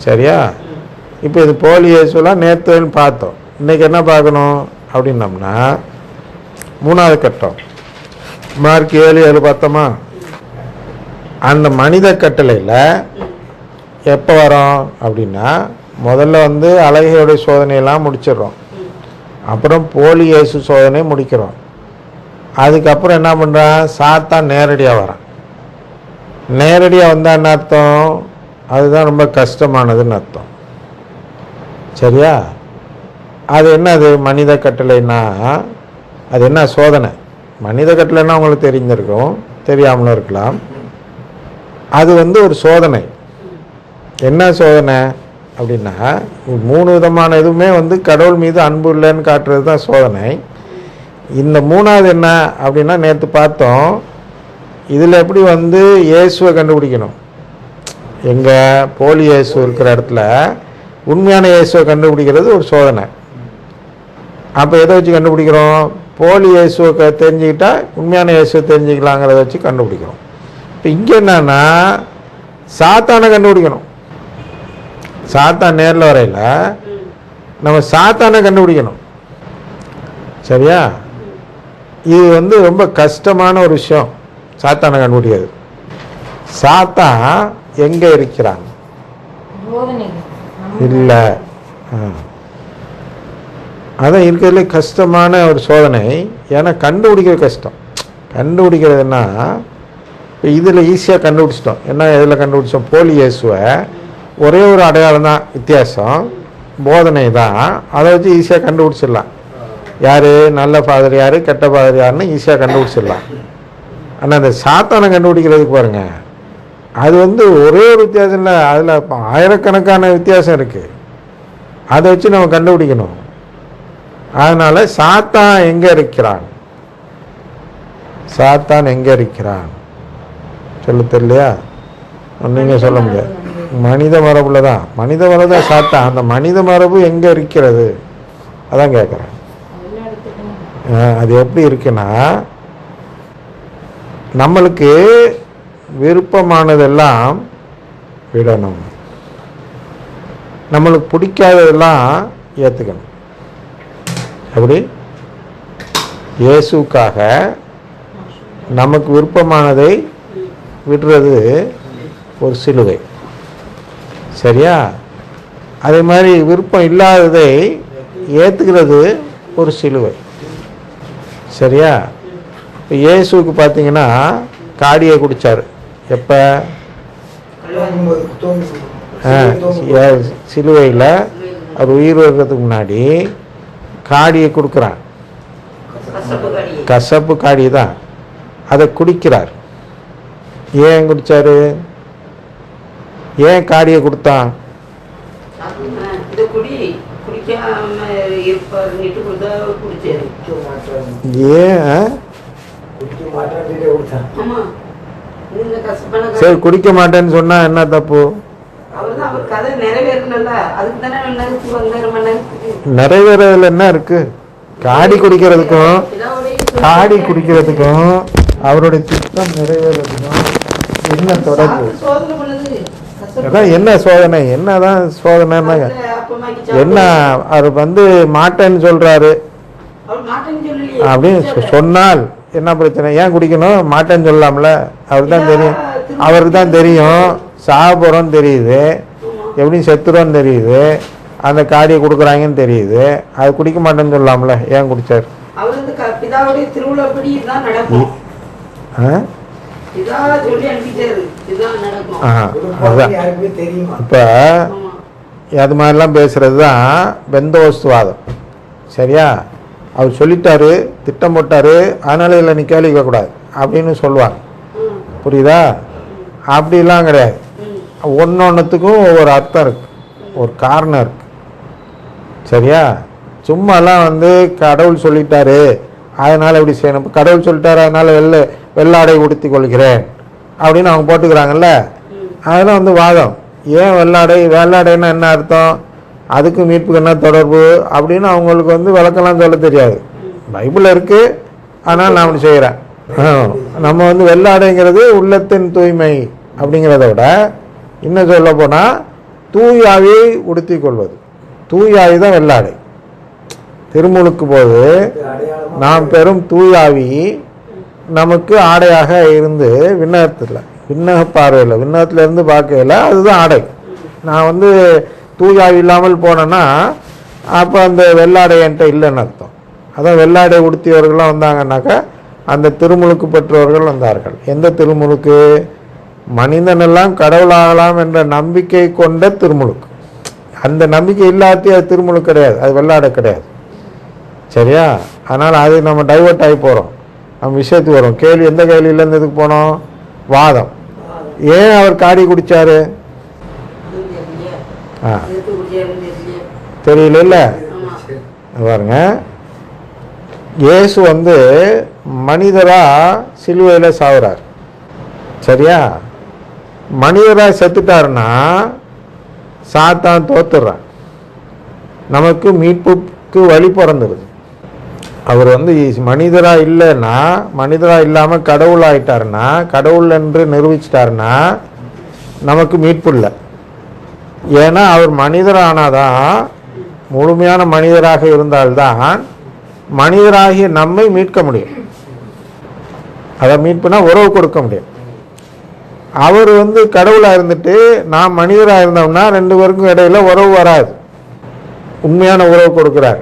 சரியா? இப்போ இது போலி இயேசுலாம் நேற்றுன்னு பார்த்தோம். இன்றைக்கி என்ன பார்க்கணும் அப்படின்னம்னா, 3வது கட்டம் மார்க் 7:7 பார்த்தோமா? அந்த மனித கட்டளையில் எப்போ வரோம் அப்படின்னா, முதல்ல வந்து அழகையுடைய சோதனையெல்லாம் முடிச்சிடுறோம். அப்புறம் போலி இயேசு சோதனை முடிக்கிறோம். அதுக்கப்புறம் என்ன பண்ணுறான்? சாத்தான் நேரடியாக வரான். நேரடியாக வந்தால் என்ன அர்த்தம்? அதுதான் ரொம்ப கஷ்டமானதுன்னு அர்த்தம். சரியா? அது என்னது மனித கட்டளைன்னா? அது என்ன சோதனை? மனித கட்டளைன்னா உங்களுக்கு தெரிஞ்சிருக்கும், தெரியாமலும் இருக்கலாம். அது வந்து ஒரு சோதனை. என்ன சோதனை அப்படின்னா, 3 விதமான எதுவுமே வந்து கடவுள் மீது அன்பு இல்லைன்னு காட்டுறது தான் சோதனை. இந்த 3வது என்ன அப்படின்னா, நேற்று பார்த்தோம். இதில் எப்படி வந்து இயேசுவை கண்டுபிடிக்கணும்? எங்கள் போலி இயேசு இருக்கிற இடத்துல உண்மையான இயேசுவை கண்டுபிடிக்கிறது ஒரு சோதனை. அப்போ எதை வச்சு கண்டுபிடிக்கிறோம்? போலி இயேசுவை தெரிஞ்சுக்கிட்டா உண்மையான இயேசுவை தெரிஞ்சுக்கலாங்கிறத வச்சு கண்டுபிடிக்கிறோம். இப்போ இங்கே என்னன்னா, சாத்தானை கண்டுபிடிக்கணும். சாத்தான் நேரில் வரையில் நம்ம சாத்தானை கண்டுபிடிக்கணும். சரியா? இது வந்து ரொம்ப கஷ்டமான ஒரு விஷயம், சாத்தானை கண்டுபிடிக்கிறது. சாத்தான் எங்கே இருக்கிறான்? இல்லை, அதான் இருக்கிறதுல கஷ்டமான ஒரு சோதனை. ஏன்னா கண்டுபிடிக்கிறது கஷ்டம். கண்டுபிடிக்கிறதுனா இப்போ இதில் ஈஸியாக கண்டுபிடிச்சிட்டோம். என்ன இதில் கண்டுபிடிச்சோம்? போலி இயேசுவை ஒரே ஒரு அடையாளம் தான் வித்தியாசம், போதனை தான். அதை வச்சு ஈஸியாக கண்டுபிடிச்சிடலாம். யார் நல்ல ஃபாதர், யார் கெட்ட ஃபாதர், யாருன்னு ஈஸியாக கண்டுபிடிச்சிடலாம். ஆனால் அந்த சாத்தானை கண்டுபிடிக்கிறதுக்கு பாருங்கள், அது வந்து ஒரே ஒரு வித்தியாசம் இல்லை, அதில் ஆயிரக்கணக்கான வித்தியாசம் இருக்குது. அதை வச்சு நம்ம கண்டுபிடிக்கணும். அதனால் சாத்தான் எங்கே இருக்கிறான்? சாத்தான் எங்கே இருக்கிறான் சொல்ல தெரியலையா? நீங்கள் சொல்ல முடியாது. மனித மரபுல தான், மனித மரபு தான் சாத்தான். அந்த மனித மரபு எங்கே இருக்கிறது அதான் கேட்குறேன். அது எப்படி இருக்குன்னா, நம்மளுக்கு விருப்பமானதெல்லாம் விடணும், நம்மளுக்கு பிடிக்காததெல்லாம் ஏற்றுக்கணும். எப்படி? இயேசுக்காக நமக்கு விருப்பமானதை விடுறது ஒரு சிலுவை. சரியா? அதே மாதிரி விருப்பம் இல்லாததை ஏற்றுக்கிறது ஒரு சிலுவை. சரியா? இப்போ இயேசுக்கு பார்த்தீங்கன்னா காடியை குடித்தார். எப்போ? சிலுவையில் அவர் உயிர் வர்றதுக்கு முன்னாடி காடியை கொடுக்குறான். கசப்பு காடி தான். அதை குடிக்கிறார். ஏன் குடித்தார்? ஏன் காடியை கொடுத்தான்? ஏன்? சரி, குடிக்க மாட்டேன்னு சொன்னா என்ன தப்பு? நிறைவேறதுல என்ன இருக்கு? காடி குடிக்கிறதுக்கும் அவருடைய திட்டம் நிறைவேறதுக்கும் என்ன தொடர்பு? என்ன சோதனை? என்னதான் சோதனை? என்ன அவர் வந்து மாட்டேன்னு சொல்றாரு அப்படின்னு சொன்னால் என்ன பிரச்சனை? ஏன் குடிக்கணும்? மாட்டேன்னு சொல்லலாம்ல. அவருக்கு தான் தெரியும் சாக போகிறோன்னு தெரியுது, எப்படியும் செத்துறோன்னு தெரியுது, அந்த காடியை கொடுக்குறாங்கன்னு தெரியுது. அது குடிக்க மாட்டேன்னு சொல்லலாம்ல. ஏன் குடிச்சார்? இப்போ அது மாதிரிலாம் பேசுறது தான் பெந்தோஸ்துவாதம். சரியா? அவர் சொல்லிட்டாரு, திட்டம் போட்டாரு, அதனால இதில் நீ கேள்வி கேட்கக்கூடாது அப்படின்னு சொல்லுவாங்க. புரியுதா? அப்படிலாம் கிடையாது. ஒன்னொன்றுத்துக்கும் ஒவ்வொரு அர்த்தம் இருக்குது, ஒரு காரணம் இருக்குது. சரியா? சும்மாலாம் வந்து கடவுள் சொல்லிட்டாரு அதனால் எப்படி செய்யணும், இப்போ கடவுள் சொல்லிட்டாரு அதனால் வெள்ளாடை உடுத்தி கொள்கிறேன் அப்படின்னு அவங்க போட்டுக்கிறாங்கல்ல, அதெல்லாம் வந்து வாதம். ஏன் வெள்ளாடைன்னா என்ன அர்த்தம், அதுக்கு மீட்புக்கு என்ன தொடர்பு அப்படின்னு அவங்களுக்கு வந்து விளக்கெல்லாம் சொல்ல தெரியாது. பைபிளில் இருக்குது, ஆனால் நான் அப்படி செய்கிறேன். நம்ம வந்து வெள்ளாடைங்கிறது உள்ளத்தின் தூய்மை அப்படிங்கிறத விட இன்னும் சொல்ல போனால் தூயாவியை உடுத்தி கொள்வது. தூயாவி தான் வெள்ளாடை. திருமுழுக்கு போது நாம் பெறும் தூயாவி நமக்கு ஆடையாக இருந்து விண்ணக பார்வையில் விண்ணகத்துல இருந்து பார்க்கல, அதுதான் ஆடை. நான் வந்து தூயாவி இல்லாமல் போனேன்னா அப்போ அந்த வெள்ளாடை என்கிட்ட இல்லைன்னு அர்த்தம். அதான் வெள்ளாடை உடுத்தியவர்கள்லாம் வந்தாங்கன்னாக்கா அந்த திருமுழுக்கு பெற்றவர்கள் வந்தார்கள். எந்த திருமுழுக்கு? மனிதனெல்லாம் கடவுளாகலாம் என்ற நம்பிக்கை கொண்ட திருமுழுக்கு. அந்த நம்பிக்கை இல்லாட்டி அது திருமுழுக்கு கிடையாது, அது வெள்ளாடை கிடையாது. சரியா? அதனால் அது நம்ம டைவர்ட் ஆகி போகிறோம், நம்ம விஷயத்துக்கு வரும். கேள்வி எந்த கேள்வியிலேருந்து இதுக்கு போனோம்? வாதம். ஏன் அவர் காடி குடித்தார்? தெரியல. பாருங்க, இயேசு வந்து மனிதராக சிலுவையில் சாகுறார். சரியா? மனிதராக செத்துட்டாருன்னா சாத்தான் தோத்துடுறான், நமக்கு மீட்புக்கு வழி பிறந்துடுது. அவர் வந்து மனிதராக இல்லைன்னா, மனிதராக இல்லாமல் கடவுள் ஆகிட்டாருன்னா, கடவுள் என்று நிரூபிச்சிட்டாருன்னா நமக்கு மீட்பு இல்லை. ஏன்னா அவர் மனிதரானாதான், முழுமையான மனிதராக இருந்தால்தான் மனிதராகிய நம்மை மீட்க முடியும். அதை மீட்புனா உறவு கொடுக்க முடியும். அவர் வந்து கடவுளாக இருந்துட்டு நாம் மனிதராக இருந்தோம்னா ரெண்டு பேருக்கும் இடையில உறவு வராது. உண்மையான உறவு கொடுக்குறார்,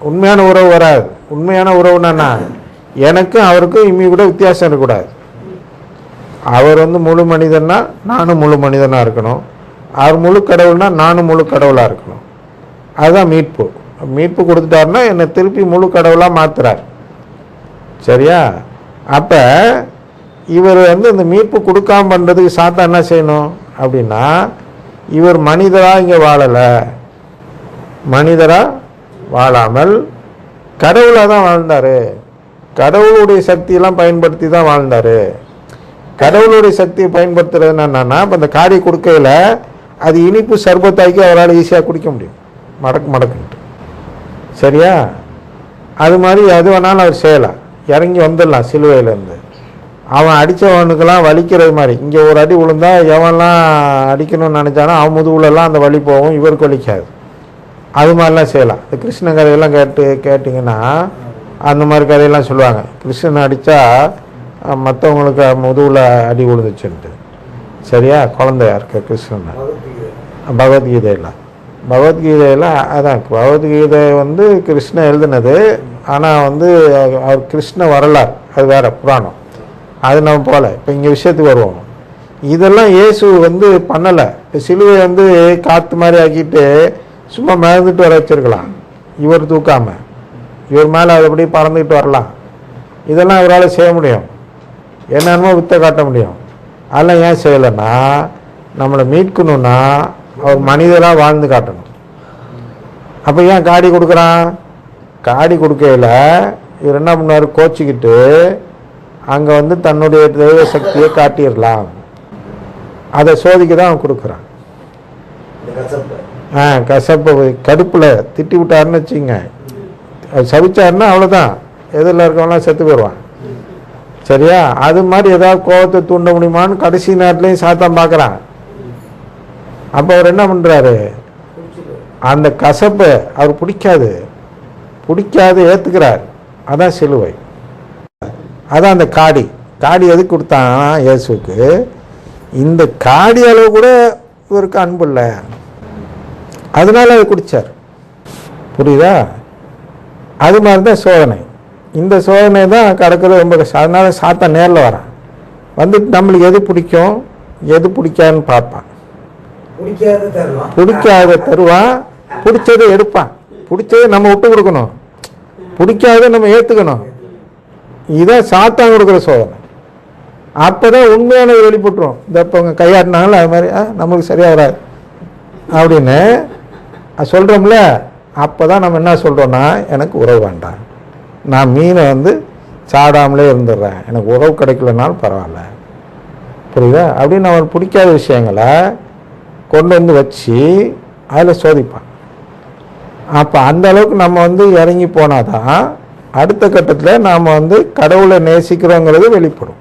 உண்மையான உறவு வராது. உண்மையான உறவுனா எனக்கும் அவருக்கும் இம்மி கூட வித்தியாசம் இருக்கக்கூடாது. அவர் வந்து முழு மனிதன்னா நானும் முழு மனிதனாக இருக்கணும், அவர் முழு கடவுள்னா நானும் முழு கடவுளாக இருக்கணும். அதுதான் மீட்பு. மீட்பு கொடுத்துட்டாருன்னா என்னை திருப்பி முழு கடவுளாக மாற்றுறார். சரியா? அப்போ இவர் வந்து இந்த மீட்பு கொடுக்காம பண்ணுறதுக்கு சாத்தா என்ன செய்யணும் அப்படின்னா, இவர் மனிதராக இங்கே வாழலை, மனிதராக வாழாமல் கடவுளாக தான் வாழ்ந்தார், கடவுளுடைய சக்தியெல்லாம் பயன்படுத்தி தான் வாழ்ந்தார். கடவுளுடைய சக்தியை பயன்படுத்துறது என்னன்னா, இப்போ இந்த காடி கொடுக்கையில் அது இனிப்பு சர்பத்தாக்கி அவரால் ஈஸியாக குடிக்க முடியும், மடக்குன்ட்டு. சரியா? அது மாதிரி எது வேணாலும் அவர் செய்யலாம், இறங்கி வந்துடலாம் சிலுவையிலேருந்து. அவன் அடித்தவனுக்கெல்லாம் வலிக்கிறது மாதிரி, இங்கே ஒரு அடி விழுந்தா எவன்லாம் அடிக்கணும்னு நினச்சானோ அவன் முதுகுலெல்லாம் அந்த வலி போகும், இவருக்கு வலிக்காது. அது மாதிரிலாம் செய்யலாம். இந்த கிருஷ்ண கதையெல்லாம் கேட்டிங்கன்னா அந்த மாதிரி கதையெல்லாம் சொல்லுவாங்க. கிருஷ்ணன் அடித்தா மற்றவங்களுக்கு முதுகில் அடி விழுந்துச்சுன்ட்டு. சரியா? குழந்தையா இருக்க கிருஷ்ணன் பகவத்கீதையில் அதான் பகவத்கீதை வந்து கிருஷ்ணன் எழுதுனது. ஆனால் வந்து அவர் கிருஷ்ண வரலாறு அது வேற, புராணம். அது நம்ம போல. இப்போ இங்கே விஷயத்துக்கு வருவோம். இதெல்லாம் இயேசு வந்து பண்ணலை. இப்போ சிலுவை வந்து காற்று மாதிரி ஆக்கிட்டு சும்மா மிதந்துட்டு வர வச்சிருக்கலாம், இவர் தூக்காம இவர் மேலே அது அப்படியே பறந்துக்கிட்டு வரலாம். இதெல்லாம் இவரால் செய்ய முடியும், என்னென்னமோ வித்தை காட்ட முடியும். அதெல்லாம் ஏன் செய்யலைன்னா, நம்மளை மீட்கணும்னா அவர் மனிதராக வாழ்ந்து காட்டணும். அப்போ ஏன் காடி கொடுக்குறான்? காடி கொடுக்கையில் இவர் என்ன பண்ணார்? கோச்சிக்கிட்டு அங்கே வந்து தன்னுடைய தெய்வ சக்தியை காட்டிடலாம், அதை சோதிக்க தான் அவன் கொடுக்குறான். கசப்பை கடுப்பில் திட்டி விட்டாருன்னு வச்சுங்க, அது சபிச்சாருன்னா அவ்வளோதான், எதில் இருக்கவங்களாம் செத்து போயிடுவான். சரியா? அது மாதிரி ஏதாவது கோபத்தை தூண்ட முடியுமான்னு கடைசி நேரத்துலையும் சாத்தான் பார்க்குறான். அப்போ அவர் என்ன பண்ணுறாரு? அந்த கசப்பை அவர் பிடிக்காது ஏற்றுக்கிறார். அதான் சிலுவை, அதான் அந்த காடி. எதுக்கு கொடுத்தான் இயேசுக்கு? இந்த காடி அளவு கூட இவருக்கு அன்பு இல்லை, அதனால அதை குடித்தார். புரியுதா? அது மாதிரி தான் சோதனை. இந்த சோதனை தான் கடக்கிறது ரொம்ப கஷ்டம். அதனால சாத்தான் நேரில் வரான், வந்துட்டு நம்மளுக்கு எது பிடிக்கும் எது பிடிக்காதுன்னு பார்ப்பான். பிடிக்காத தருவான், பிடிச்சதை எடுப்பான். பிடிச்சதை நம்ம விட்டு கொடுக்கணும், பிடிக்காத நம்ம ஏற்றுக்கணும். இதான் சாத்தான் கொடுக்குற சோதனை. அப்போதான் உண்மையானது வெளிப்பட்டுரும். இந்த இப்போ அவங்க கையாட்டினாங்களோ அது மாதிரி நம்மளுக்கு சரியாக வராது அப்படின்னு சொல்கிறோம்ல. அப்போ தான் நம்ம என்ன சொல்கிறோன்னா, எனக்கு உறவு வேண்டாம், நான் மீனை வந்து சாடாமலே இருந்துடுறேன், எனக்கு உறவு கிடைக்கலனாலும் பரவாயில்ல. புரியுதா? அப்படின்னு அவன் பிடிக்காத விஷயங்களை கொண்டு வந்து வச்சு அதில் சோதிப்பான். அப்போ அந்த அளவுக்கு நம்ம வந்து இறங்கி போனால் தான் அடுத்த கட்டத்தில் நாம் வந்து கடவுளை நேசிக்கிறோங்கிறது வெளிப்படும்.